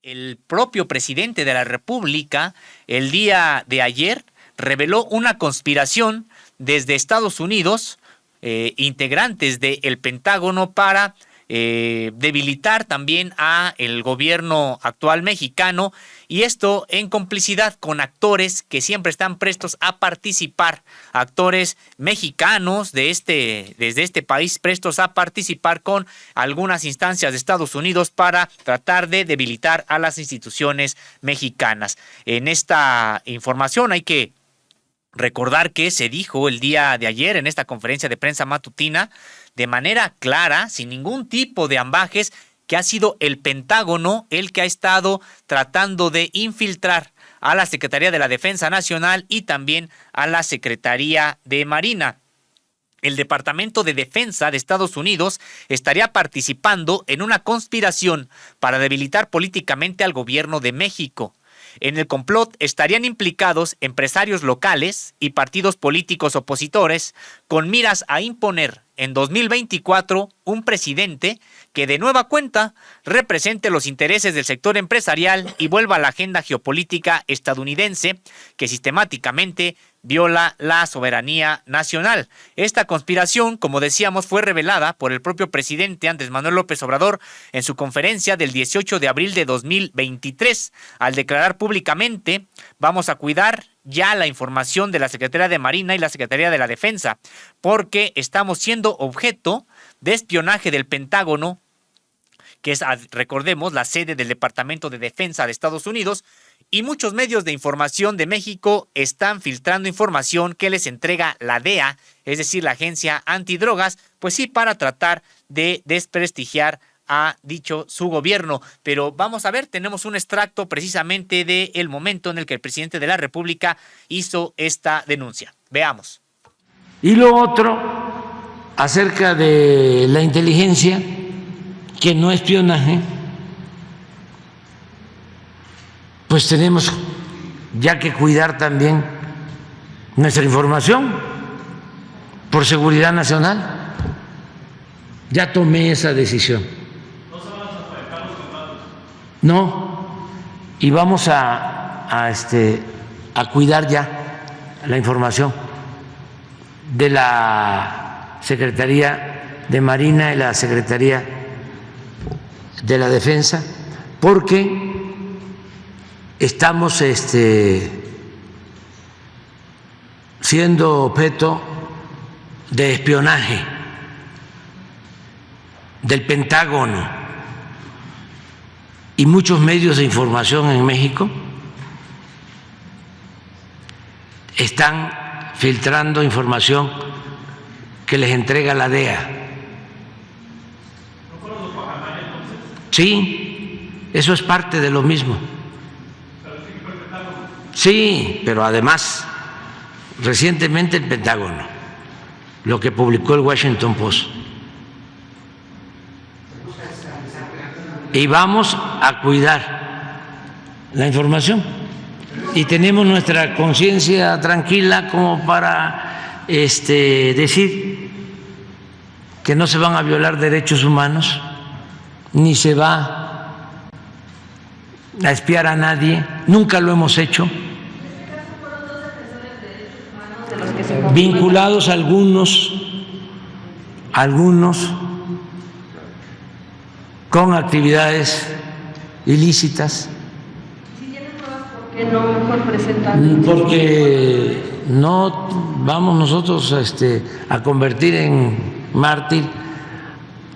el propio presidente de la República el día de ayer reveló una conspiración desde Estados Unidos, integrantes del Pentágono para debilitar también a el gobierno actual mexicano, y esto en complicidad con actores que siempre están prestos a participar, actores mexicanos desde este país prestos a participar con algunas instancias de Estados Unidos para tratar de debilitar a las instituciones mexicanas. En esta información hay que recordar que se dijo el día de ayer en esta conferencia de prensa matutina de manera clara, sin ningún tipo de ambajes, que ha sido el Pentágono el que ha estado tratando de infiltrar a la Secretaría de la Defensa Nacional y también a la Secretaría de Marina. El Departamento de Defensa de Estados Unidos estaría participando en una conspiración para debilitar políticamente al gobierno de México. En el complot estarían implicados empresarios locales y partidos políticos opositores con miras a imponer en 2024 un presidente que de nueva cuenta represente los intereses del sector empresarial y vuelva a la agenda geopolítica estadounidense que sistemáticamente viola la soberanía nacional. Esta conspiración, como decíamos, fue revelada por el propio presidente Andrés Manuel López Obrador en su conferencia del 18 de abril de 2023, al declarar públicamente: vamos a cuidar ya la información de la Secretaría de Marina y la Secretaría de la Defensa, porque estamos siendo objeto de espionaje del Pentágono, que es, recordemos, la sede del Departamento de Defensa de Estados Unidos, y muchos medios de información de México están filtrando información que les entrega la DEA, es decir, la Agencia Antidrogas, pues sí, para tratar de desprestigiar a dicho su gobierno. Pero vamos a ver, tenemos un extracto precisamente del momento en el que el presidente de la República hizo esta denuncia. Veamos. Y lo otro, acerca de la inteligencia, que no espionaje, pues tenemos ya que cuidar también nuestra información por seguridad nacional. Ya tomé esa decisión. No, y vamos a cuidar ya la información de la Secretaría de Marina y la Secretaría de la Defensa, porque estamos siendo objeto de espionaje del Pentágono y muchos medios de información en México están filtrando información que les entrega la DEA. Sí, eso es parte de lo mismo. Sí, pero además, recientemente el Pentágono, lo que publicó el Washington Post. Y vamos a cuidar la información. Y tenemos nuestra conciencia tranquila como para decir que no se van a violar derechos humanos, ni se va a espiar a nadie. Nunca lo hemos hecho. Vinculados algunos con actividades ilícitas. Si tienen pruebas, ¿por qué no mejor presentan? Porque no vamos nosotros a convertir en mártir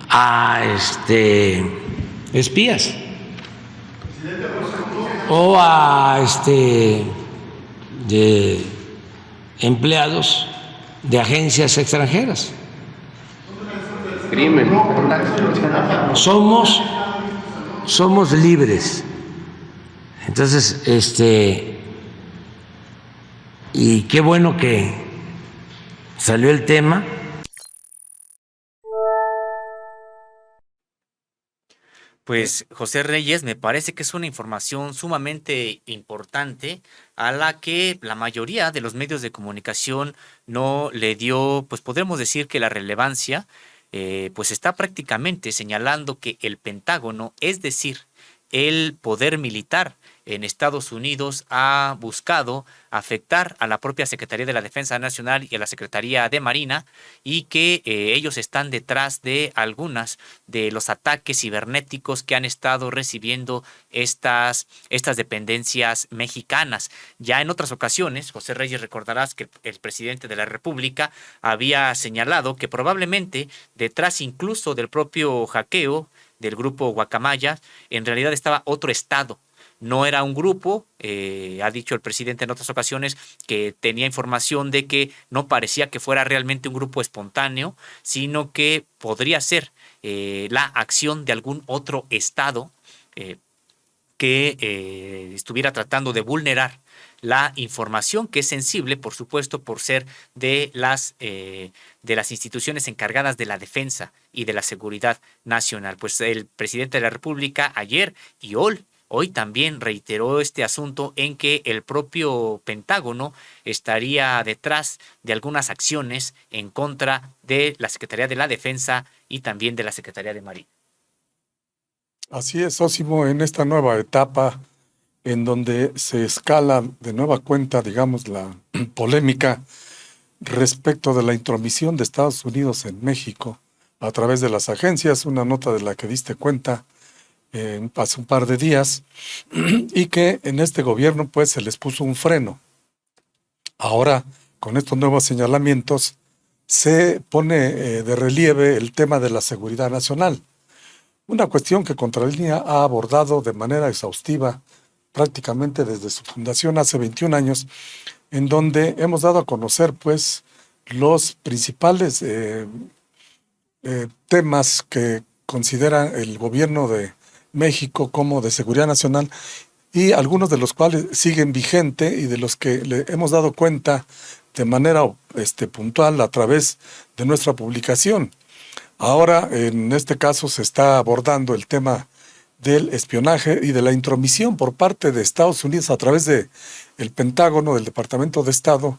a espías o a de empleados de agencias extranjeras. Crimen. Somos libres. Entonces, y qué bueno que salió el tema. Pues José Reyes, me parece que es una información sumamente importante a la que la mayoría de los medios de comunicación no le dio, pues podemos decir que la relevancia, pues está prácticamente señalando que el Pentágono, es decir, el poder militar en Estados Unidos ha buscado afectar a la propia Secretaría de la Defensa Nacional y a la Secretaría de Marina, y que ellos están detrás de algunas de los ataques cibernéticos que han estado recibiendo estas dependencias mexicanas. Ya en otras ocasiones, José Reyes, recordarás que el presidente de la República había señalado que probablemente detrás incluso del propio hackeo del grupo Guacamaya, en realidad estaba otro estado. No era un grupo, ha dicho el presidente en otras ocasiones que tenía información de que no parecía que fuera realmente un grupo espontáneo, sino que podría ser la acción de algún otro estado que estuviera tratando de vulnerar la información, que es sensible, por supuesto, por ser de las instituciones encargadas de la defensa y de la seguridad nacional. Pues el presidente de la República ayer y hoy también reiteró este asunto en que el propio Pentágono estaría detrás de algunas acciones en contra de la Secretaría de la Defensa y también de la Secretaría de Marina. Así es, Osimo, en esta nueva etapa en donde se escala de nueva cuenta, digamos, la polémica respecto de la intromisión de Estados Unidos en México a través de las agencias, una nota de la que diste cuenta hace un par de días, y que en este gobierno pues se les puso un freno. Ahora, con estos nuevos señalamientos, se pone de relieve el tema de la seguridad nacional. Una cuestión que Contralínea ha abordado de manera exhaustiva prácticamente desde su fundación hace 21 años, en donde hemos dado a conocer pues los principales temas que considera el gobierno de México como de seguridad nacional, y algunos de los cuales siguen vigente y de los que le hemos dado cuenta de manera puntual a través de nuestra publicación. Ahora, en este caso, se está abordando el tema del espionaje y de la intromisión por parte de Estados Unidos a través de el Pentágono, del Departamento de Estado,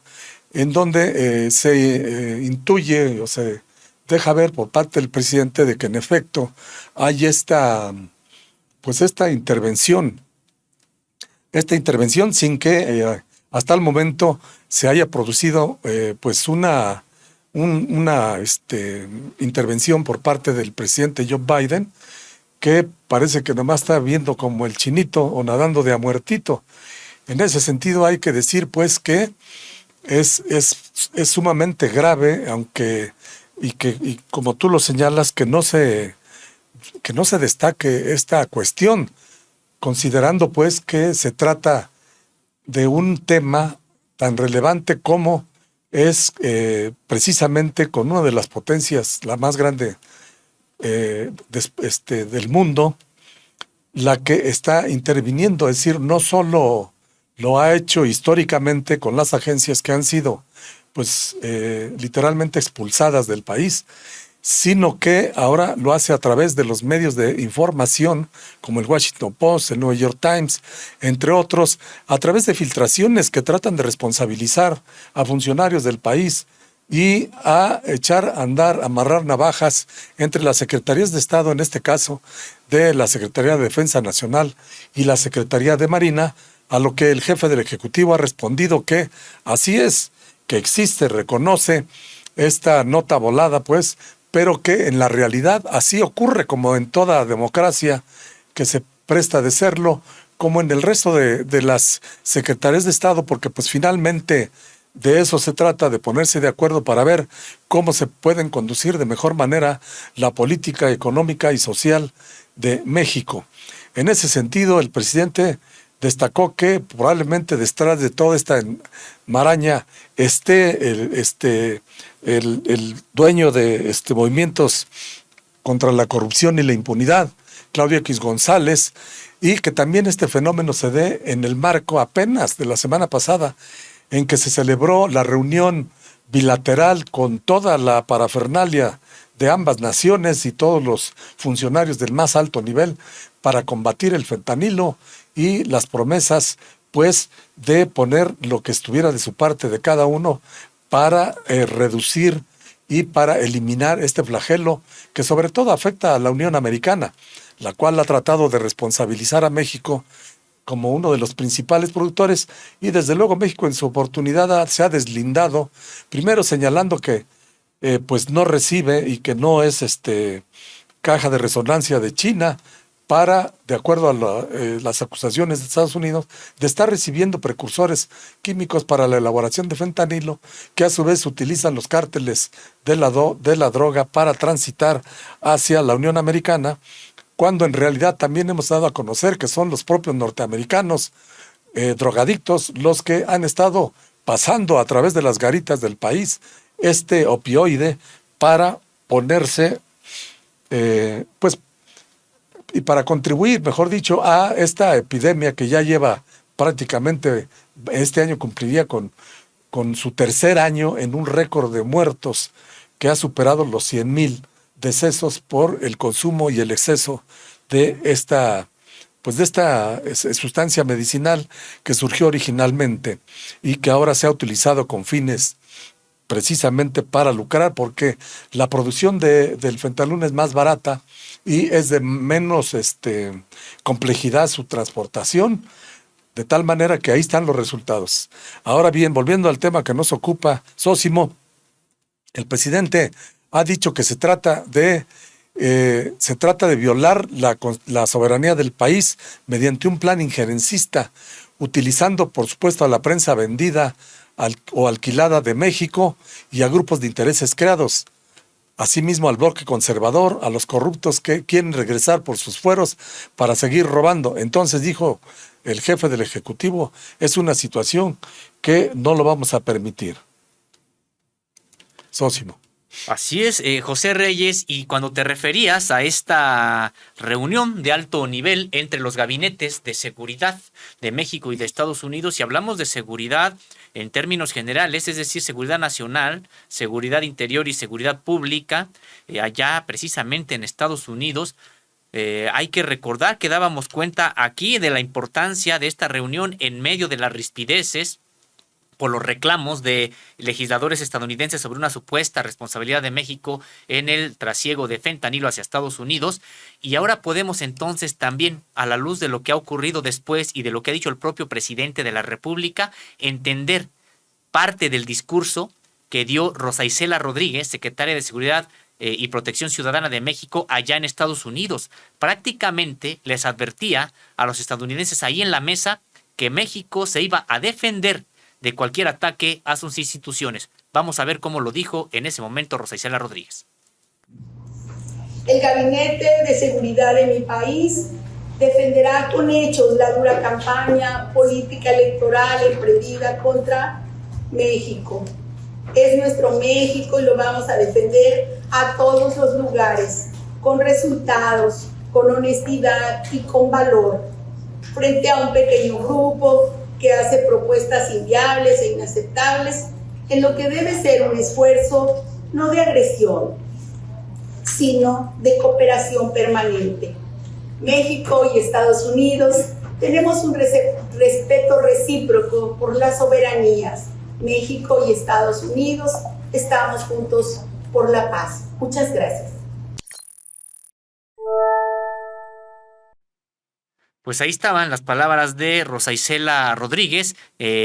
en donde se intuye o se deja ver por parte del presidente de que en efecto hay esta intervención sin que hasta el momento se haya producido una intervención por parte del presidente Joe Biden, que parece que nomás está viendo como el chinito o nadando de a muertito. En ese sentido hay que decir pues que es sumamente grave, aunque y como tú lo señalas, que no se destaque esta cuestión, considerando pues que se trata de un tema tan relevante como es precisamente con una de las potencias, la más grande del mundo, la que está interviniendo. Es decir, no solo lo ha hecho históricamente con las agencias que han sido literalmente expulsadas del país, sino que ahora lo hace a través de los medios de información como el Washington Post, el New York Times, entre otros, a través de filtraciones que tratan de responsabilizar a funcionarios del país y a echar a andar, amarrar navajas entre las secretarías de Estado, en este caso de la Secretaría de Defensa Nacional y la Secretaría de Marina, a lo que el jefe del Ejecutivo ha respondido que así es, que existe, reconoce esta nota volada, pero que en la realidad así ocurre, como en toda democracia que se presta de serlo, como en el resto de las secretarías de Estado, porque finalmente de eso se trata, de ponerse de acuerdo para ver cómo se pueden conducir de mejor manera la política económica y social de México. En ese sentido, el presidente destacó que probablemente detrás de toda esta maraña esté el dueño de movimientos contra la corrupción y la impunidad, Claudio X González, y que también este fenómeno se dé en el marco apenas de la semana pasada, en que se celebró la reunión bilateral con toda la parafernalia de ambas naciones y todos los funcionarios del más alto nivel para combatir el fentanilo, y las promesas de poner lo que estuviera de su parte de cada uno para reducir y para eliminar este flagelo que sobre todo afecta a la Unión Americana. la cual ha tratado de responsabilizar a México como uno de los principales productores, y desde luego México en su oportunidad se ha deslindado, primero señalando que pues no recibe y que no es caja de resonancia de China para, de acuerdo a las acusaciones de Estados Unidos, de estar recibiendo precursores químicos para la elaboración de fentanilo, que a su vez utilizan los cárteles de la droga para transitar hacia la Unión Americana, cuando en realidad también hemos dado a conocer que son los propios norteamericanos drogadictos los que han estado pasando a través de las garitas del país este opioide para ponerse, pues, y para contribuir, mejor dicho, a esta epidemia que ya lleva prácticamente, este año cumpliría con su tercer año en un récord de muertos que ha superado los 100,000 decesos por el consumo y el exceso de esta sustancia medicinal que surgió originalmente y que ahora se ha utilizado con fines precisamente para lucrar, porque la producción del fentanilo es más barata y es de menos complejidad su transportación, de tal manera que ahí están los resultados. Ahora bien, volviendo al tema que nos ocupa, Zósimo, el presidente ha dicho que se trata de violar la soberanía del país mediante un plan injerencista, utilizando, por supuesto, a la prensa vendida o alquilada de México y a grupos de intereses creados. Asimismo, al bloque conservador, a los corruptos que quieren regresar por sus fueros para seguir robando. Entonces, dijo el jefe del Ejecutivo, es una situación que no lo vamos a permitir. Zósimo. Así es, José Reyes, y cuando te referías a esta reunión de alto nivel entre los gabinetes de seguridad de México y de Estados Unidos, si hablamos de seguridad en términos generales, es decir, seguridad nacional, seguridad interior y seguridad pública, allá precisamente en Estados Unidos, hay que recordar que dábamos cuenta aquí de la importancia de esta reunión en medio de las rispideces por los reclamos de legisladores estadounidenses sobre una supuesta responsabilidad de México en el trasiego de fentanilo hacia Estados Unidos. Y ahora podemos entonces también, a la luz de lo que ha ocurrido después y de lo que ha dicho el propio presidente de la República, entender parte del discurso que dio Rosa Isela Rodríguez, secretaria de Seguridad y Protección Ciudadana de México allá en Estados Unidos. Prácticamente les advertía a los estadounidenses ahí en la mesa que México se iba a defender de cualquier ataque a sus instituciones. Vamos a ver cómo lo dijo en ese momento Rosa Isela Rodríguez. El Gabinete de Seguridad de mi país defenderá con hechos la dura campaña política electoral emprendida contra México. Es nuestro México y lo vamos a defender a todos los lugares, con resultados, con honestidad y con valor, frente a un pequeño grupo que hace propuestas inviables e inaceptables en lo que debe ser un esfuerzo no de agresión, sino de cooperación permanente. México y Estados Unidos tenemos un respeto recíproco por las soberanías. México y Estados Unidos estamos juntos por la paz. Muchas gracias. Pues ahí estaban las palabras de Rosa Isela Rodríguez,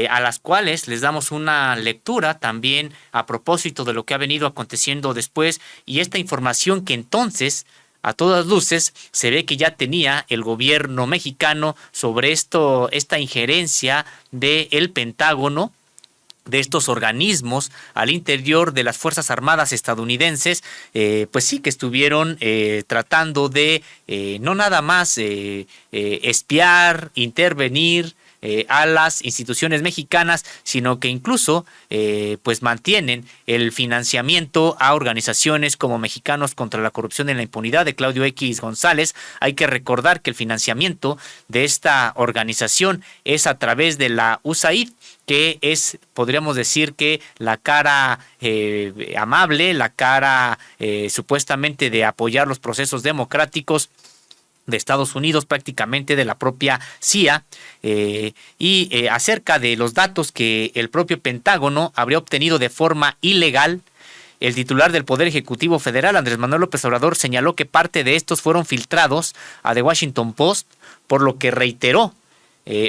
a las cuales les damos una lectura también a propósito de lo que ha venido aconteciendo después, y esta información que entonces, a todas luces, se ve que ya tenía el gobierno mexicano sobre esta injerencia del Pentágono, de estos organismos al interior de las Fuerzas Armadas estadounidenses, pues sí que estuvieron tratando de no nada más espiar, intervenir a las instituciones mexicanas, sino que incluso pues mantienen el financiamiento a organizaciones como Mexicanos contra la Corrupción y la Impunidad de Claudio X González. Hay que recordar que el financiamiento de esta organización es a través de la USAID, que es, podríamos decir que la cara amable, la cara supuestamente de apoyar los procesos democráticos de Estados Unidos, prácticamente de la propia CIA, y acerca de los datos que el propio Pentágono habría obtenido de forma ilegal el titular del Poder Ejecutivo Federal, Andrés Manuel López Obrador, señaló que parte de estos fueron filtrados a The Washington Post, por lo que reiteró: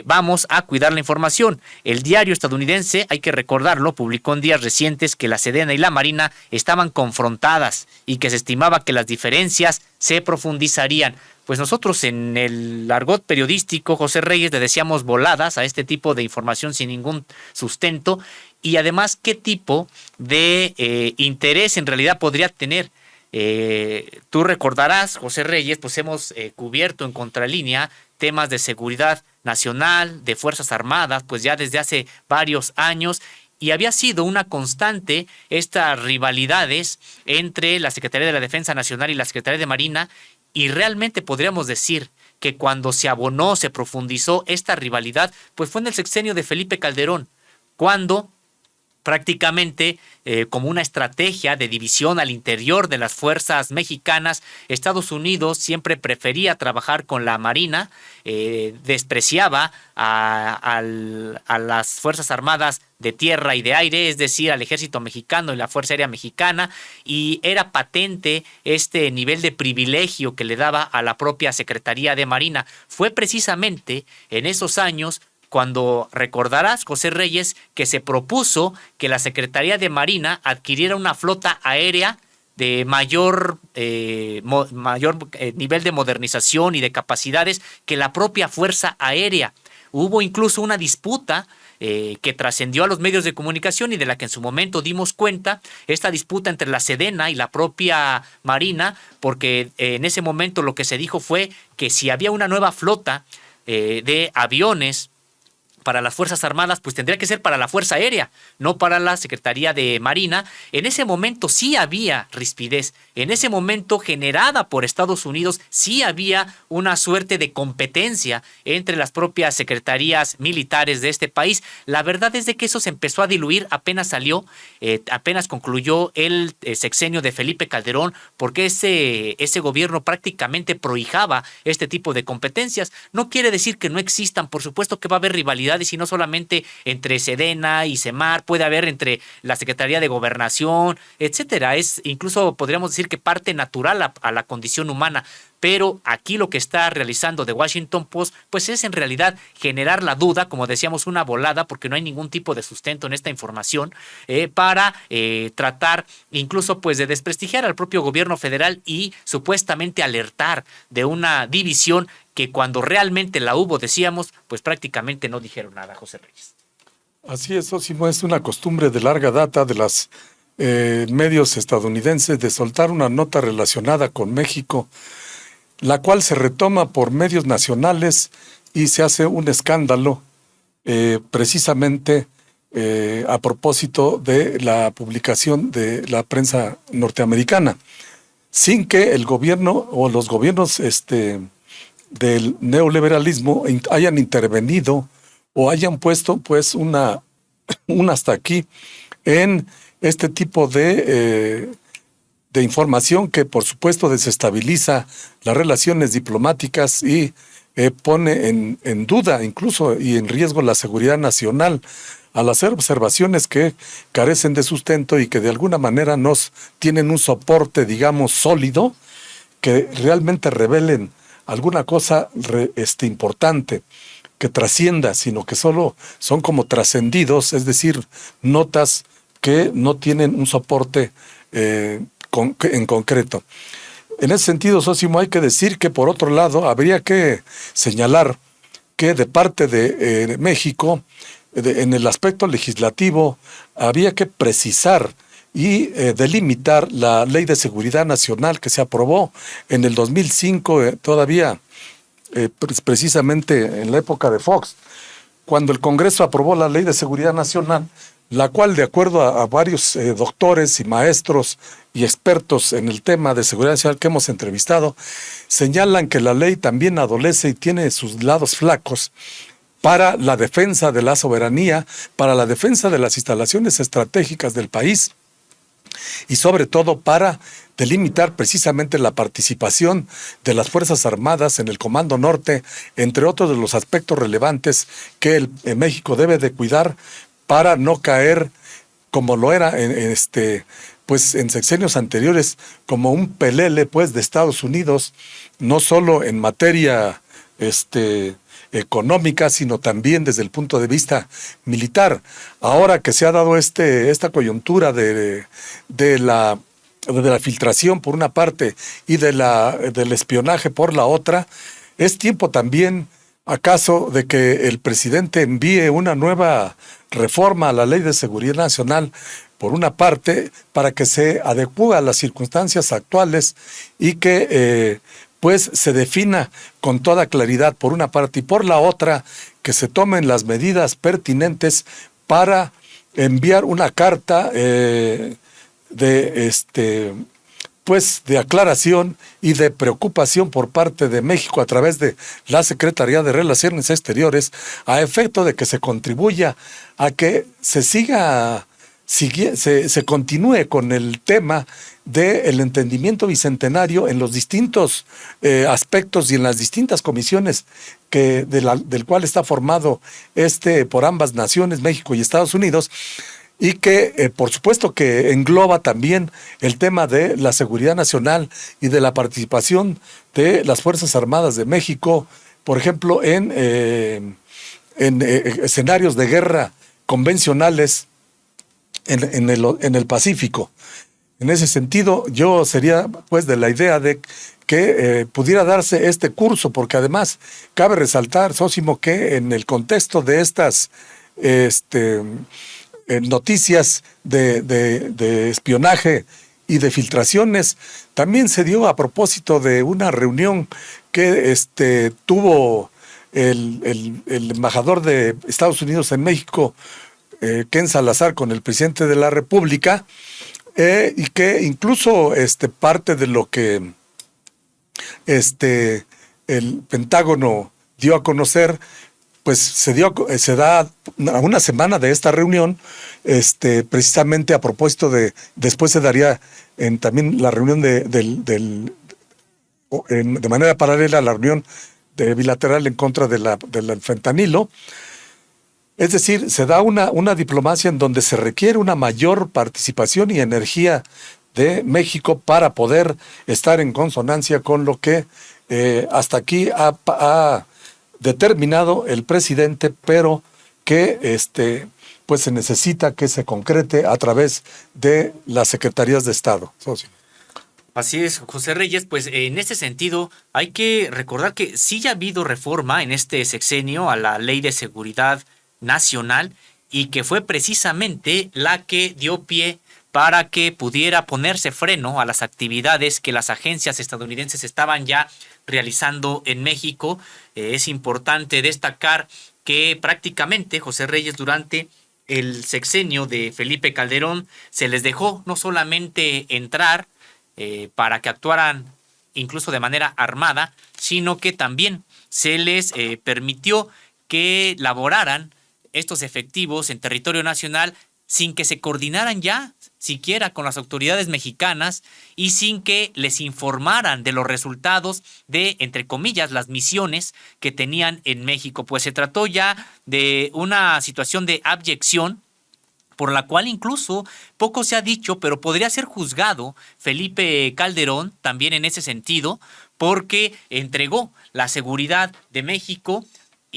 vamos a cuidar la información. El diario estadounidense, hay que recordarlo, publicó en días recientes que la Sedena y la Marina estaban confrontadas y que se estimaba que las diferencias se profundizarían. Pues nosotros en el argot periodístico, José Reyes, le decíamos voladas a este tipo de información sin ningún sustento, y además qué tipo de interés en realidad podría tener. Tú recordarás, José Reyes, pues hemos cubierto en Contralínea temas de seguridad nacional, de Fuerzas Armadas, pues ya desde hace varios años, y había sido una constante estas rivalidades entre la Secretaría de la Defensa Nacional y la Secretaría de Marina, y realmente podríamos decir que cuando se abonó, se profundizó esta rivalidad, pues fue en el sexenio de Felipe Calderón, cuando prácticamente como una estrategia de división al interior de las fuerzas mexicanas, Estados Unidos siempre prefería trabajar con la Marina, despreciaba a las Fuerzas Armadas de tierra y de aire, es decir, al Ejército Mexicano y la Fuerza Aérea Mexicana, y era patente este nivel de privilegio que le daba a la propia Secretaría de Marina. Fue precisamente en esos años cuando recordarás, José Reyes, que se propuso que la Secretaría de Marina adquiriera una flota aérea de mayor nivel de modernización y de capacidades que la propia Fuerza Aérea. Hubo incluso una disputa que trascendió a los medios de comunicación y de la que en su momento dimos cuenta, esta disputa entre la Sedena y la propia Marina, porque en ese momento lo que se dijo fue que si había una nueva flota de aviones para las Fuerzas Armadas, pues tendría que ser para la Fuerza Aérea, no para la Secretaría de Marina. En ese momento sí había rispidez, en ese momento generada por Estados Unidos, sí había una suerte de competencia entre las propias secretarías militares de este país. La verdad es de que eso se empezó a diluir apenas salió, apenas concluyó el sexenio de Felipe Calderón, porque ese gobierno prácticamente prohijaba este tipo de competencias. No quiere decir que no existan, por supuesto que va a haber rivalidad, y no solamente entre Sedena y Semar, puede haber entre la Secretaría de Gobernación, etcétera. Es incluso podríamos decir que parte natural a la condición humana. Pero aquí lo que está realizando The Washington Post, pues es en realidad generar la duda, como decíamos, una volada, porque no hay ningún tipo de sustento en esta información, para tratar incluso pues de desprestigiar al propio gobierno federal y supuestamente alertar de una división que cuando realmente la hubo, decíamos, pues prácticamente no dijeron nada, José Reyes. Así es, Sosimo, es una costumbre de larga data de los medios estadounidenses de soltar una nota relacionada con México, la cual se retoma por medios nacionales y se hace un escándalo precisamente a propósito de la publicación de la prensa norteamericana, sin que el gobierno o los gobiernos del neoliberalismo hayan intervenido o hayan puesto pues un hasta aquí en este tipo de información que por supuesto desestabiliza las relaciones diplomáticas y pone en duda incluso y en riesgo la seguridad nacional al hacer observaciones que carecen de sustento y que de alguna manera nos tienen un soporte, digamos, sólido, que realmente revelen alguna cosa importante que trascienda, sino que solo son como trascendidos, es decir, notas que no tienen un soporte en concreto. En ese sentido, Sosimo, hay que decir que por otro lado habría que señalar que de parte de México, en el aspecto legislativo, había que precisar y delimitar la Ley de Seguridad Nacional que se aprobó en el 2005, todavía precisamente en la época de Fox, cuando el Congreso aprobó la Ley de Seguridad Nacional, la cual, de acuerdo a varios doctores y maestros y expertos en el tema de seguridad nacional que hemos entrevistado, señalan que la ley también adolece y tiene sus lados flacos para la defensa de la soberanía, para la defensa de las instalaciones estratégicas del país y sobre todo para delimitar precisamente la participación de las Fuerzas Armadas en el Comando Norte, entre otros de los aspectos relevantes que México debe de cuidar para no caer como lo era pues en sexenios anteriores como un pelele pues de Estados Unidos, no solo en materia económica, sino también desde el punto de vista militar. Ahora que se ha dado esta coyuntura de la filtración por una parte y del espionaje por la otra, es tiempo también, acaso, de que el presidente envíe una nueva reforma a la Ley de Seguridad Nacional, por una parte, para que se adecue a las circunstancias actuales y que pues se defina con toda claridad por una parte, y por la otra que se tomen las medidas pertinentes para enviar una carta pues de aclaración y de preocupación por parte de México a través de la Secretaría de Relaciones Exteriores, a efecto de que se contribuya a que se continúe con el tema del entendimiento bicentenario en los distintos aspectos y en las distintas comisiones del cual está formado por ambas naciones, México y Estados Unidos, y que por supuesto que engloba también el tema de la seguridad nacional y de la participación de las Fuerzas Armadas de México, por ejemplo, en escenarios de guerra convencionales en el Pacífico. En ese sentido, yo sería pues de la idea de que pudiera darse este curso, porque además cabe resaltar, Zósimo, que en el contexto de estas noticias de espionaje y de filtraciones, también se dio a propósito de una reunión que tuvo el embajador de Estados Unidos en México, Ken Salazar, con el presidente de la República, y que incluso parte de lo que el Pentágono dio a conocer, pues se da a una semana de esta reunión, precisamente a propósito después se daría también la reunión de manera paralela a la reunión bilateral en contra del fentanilo. Es decir, se da una diplomacia en donde se requiere una mayor participación y energía de México para poder estar en consonancia con lo que hasta aquí ha determinado el presidente, pero que pues se necesita que se concrete a través de las secretarías de Estado. Socio. Así es, José Reyes, pues en este sentido hay que recordar que sí ya ha habido reforma en este sexenio a la Ley de Seguridad Nacional, y que fue precisamente la que dio pie para que pudiera ponerse freno a las actividades que las agencias estadounidenses estaban ya realizando en México. Es importante destacar que prácticamente, José Reyes, durante el sexenio de Felipe Calderón se les dejó no solamente entrar para que actuaran incluso de manera armada, sino que también se les permitió que laboraran estos efectivos en territorio nacional sin que se coordinaran ya siquiera con las autoridades mexicanas y sin que les informaran de los resultados de, entre comillas, las misiones que tenían en México. Pues se trató ya de una situación de abyección, por la cual incluso poco se ha dicho, pero podría ser juzgado Felipe Calderón también en ese sentido, porque entregó la seguridad de México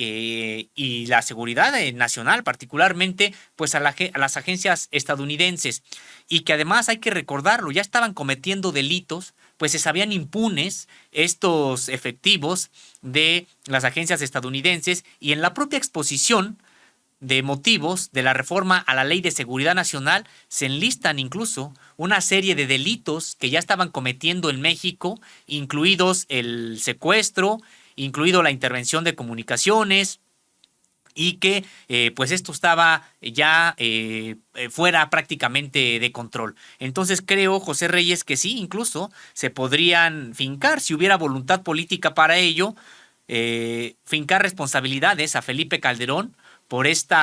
y la seguridad nacional particularmente pues a las agencias estadounidenses, y que además hay que recordarlo, ya estaban cometiendo delitos, pues se sabían impunes estos efectivos de las agencias estadounidenses, y en la propia exposición de motivos de la reforma a la Ley de Seguridad Nacional se enlistan incluso una serie de delitos que ya estaban cometiendo en México, incluidos el secuestro, incluido la intervención de comunicaciones, y que pues esto estaba ya fuera prácticamente de control. Entonces creo, José Reyes, que sí, incluso se podrían fincar, si hubiera voluntad política para ello, fincar responsabilidades a Felipe Calderón por este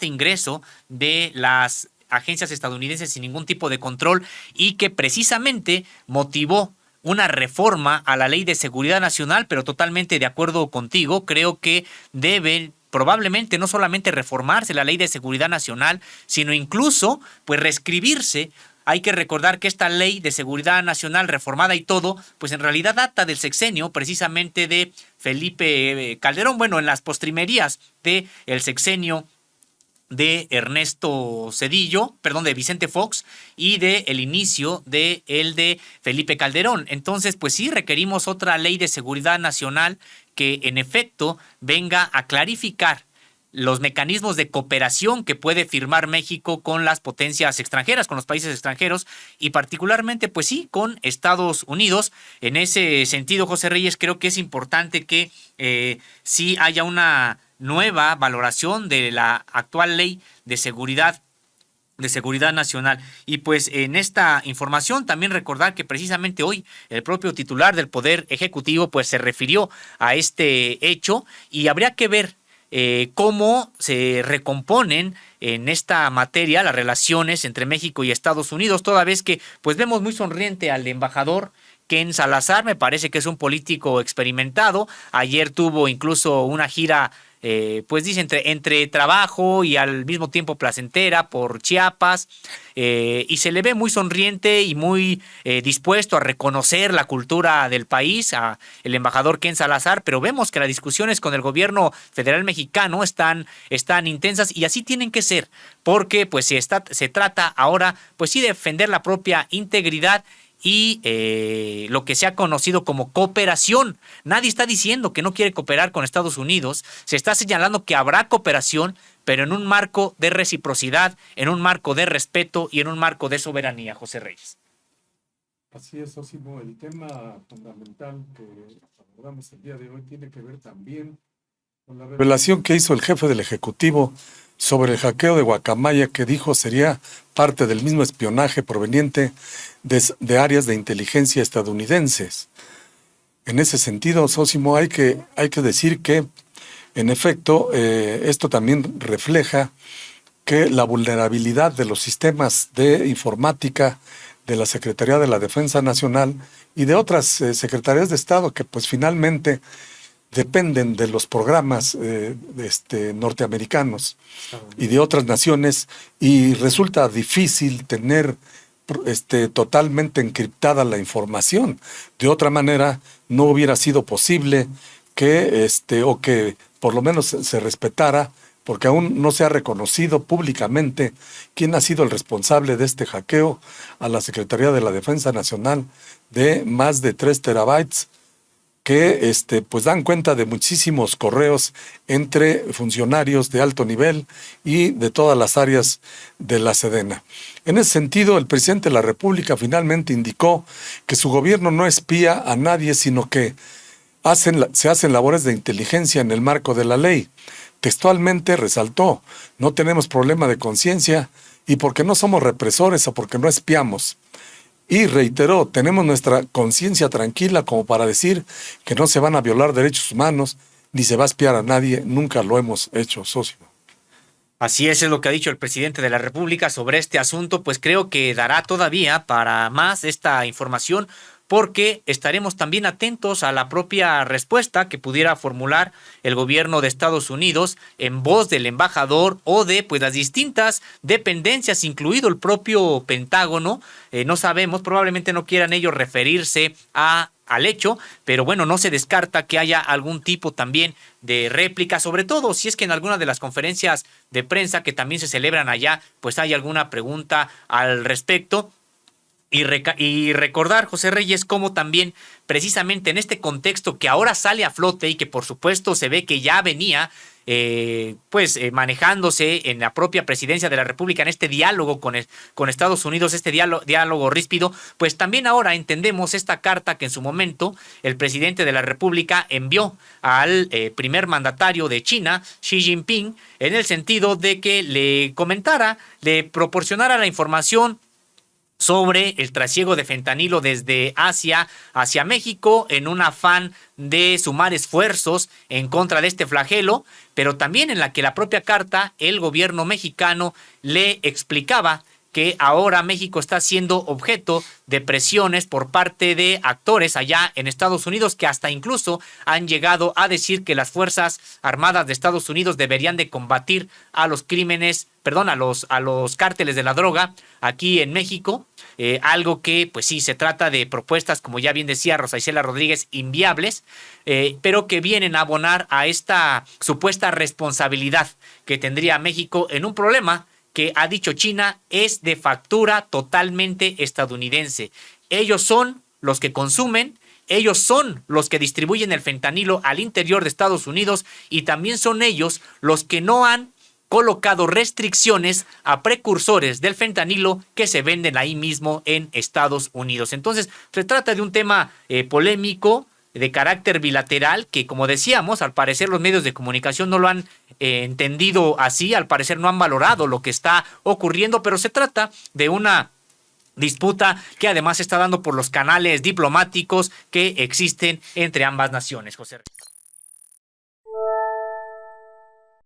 ingreso de las agencias estadounidenses sin ningún tipo de control, y que precisamente motivó una reforma a la Ley de Seguridad Nacional, pero totalmente de acuerdo contigo, creo que deben probablemente no solamente reformarse la Ley de Seguridad Nacional, sino incluso pues reescribirse. Hay que recordar que esta Ley de Seguridad Nacional reformada y todo, pues en realidad data del sexenio precisamente de Felipe Calderón, bueno, en las postrimerías del sexenio de Ernesto Zedillo, perdón, de Vicente Fox, y de el inicio de el de Felipe Calderón. Entonces, pues sí, requerimos otra ley de seguridad nacional que en efecto venga a clarificar los mecanismos de cooperación que puede firmar México con las potencias extranjeras, con los países extranjeros y particularmente, pues sí, con Estados Unidos. En ese sentido, José Reyes, creo que es importante que sí haya una nueva valoración de la actual ley de seguridad nacional. Y pues en esta información también recordar que precisamente hoy el propio titular del Poder Ejecutivo pues se refirió a este hecho y habría que ver cómo se recomponen en esta materia las relaciones entre México y Estados Unidos, toda vez que pues vemos muy sonriente al embajador Ken Salazar. Me parece que es un político experimentado. Ayer tuvo incluso una gira pues dice entre trabajo y al mismo tiempo placentera por Chiapas, y se le ve muy sonriente y muy dispuesto a reconocer la cultura del país, a el embajador Ken Salazar, pero vemos que las discusiones con el gobierno federal mexicano están intensas y así tienen que ser, porque pues se trata ahora pues sí de defender la propia integridad y lo que se ha conocido como cooperación. Nadie está diciendo que no quiere cooperar con Estados Unidos, se está señalando que habrá cooperación, pero en un marco de reciprocidad, en un marco de respeto y en un marco de soberanía, José Reyes. Así es, Osimo. El tema fundamental que abordamos el día de hoy tiene que ver también con la revelación que hizo el jefe del Ejecutivo sobre el hackeo de Guacamaya, que dijo sería parte del mismo espionaje proveniente de áreas de inteligencia estadounidenses. En ese sentido, Sósimo, hay que decir que, en efecto, esto también refleja que la vulnerabilidad de los sistemas de informática de la Secretaría de la Defensa Nacional y de otras secretarías de Estado que pues finalmente dependen de los programas norteamericanos y de otras naciones, y resulta difícil tener totalmente encriptada la información. De otra manera, no hubiera sido posible que o que por lo menos se respetara, porque aún no se ha reconocido públicamente quién ha sido el responsable de este hackeo a la Secretaría de la Defensa Nacional de más de 3 terabytes, que pues dan cuenta de muchísimos correos entre funcionarios de alto nivel y de todas las áreas de la Sedena. En ese sentido, el presidente de la República finalmente indicó que su gobierno no espía a nadie, sino que se hacen labores de inteligencia en el marco de la ley. Textualmente resaltó: no tenemos problema de conciencia y porque no somos represores o porque no espiamos. Y reiteró, tenemos nuestra conciencia tranquila como para decir que no se van a violar derechos humanos ni se va a espiar a nadie. Nunca lo hemos hecho, Sósimo. Así es lo que ha dicho el presidente de la República sobre este asunto. Pues creo que dará todavía para más esta información, porque estaremos también atentos a la propia respuesta que pudiera formular el gobierno de Estados Unidos en voz del embajador o de pues las distintas dependencias, incluido el propio Pentágono. No sabemos, probablemente no quieran ellos referirse al hecho, pero bueno, no se descarta que haya algún tipo también de réplica, sobre todo si es que en alguna de las conferencias de prensa que también se celebran allá, pues hay alguna pregunta al respecto. Y recordar, José Reyes, cómo también precisamente en este contexto que ahora sale a flote y que por supuesto se ve que ya venía manejándose en la propia presidencia de la República, en este diálogo con Estados Unidos, este diálogo ríspido, pues también ahora entendemos esta carta que en su momento el presidente de la República envió al primer mandatario de China, Xi Jinping, en el sentido de que le proporcionara la información sobre el trasiego de fentanilo desde Asia hacia México en un afán de sumar esfuerzos en contra de este flagelo, pero también en la que la propia carta, el gobierno mexicano le explicaba que ahora México está siendo objeto de presiones por parte de actores allá en Estados Unidos, que hasta incluso han llegado a decir que las Fuerzas Armadas de Estados Unidos deberían de combatir a los crímenes, perdón, a los cárteles de la droga aquí en México. Algo que, pues sí, se trata de propuestas, como ya bien decía Rosa Isela Rodríguez, inviables, pero que vienen a abonar a esta supuesta responsabilidad que tendría México en un problema que, ha dicho China, es de factura totalmente estadounidense. Ellos son los que consumen, ellos son los que distribuyen el fentanilo al interior de Estados Unidos y también son ellos los que no han colocado restricciones a precursores del fentanilo que se venden ahí mismo en Estados Unidos. Entonces, se trata de un tema polémico, de carácter bilateral, que, como decíamos, al parecer los medios de comunicación no lo han entendido así, al parecer no han valorado lo que está ocurriendo, pero se trata de una disputa que además se está dando por los canales diplomáticos que existen entre ambas naciones, José.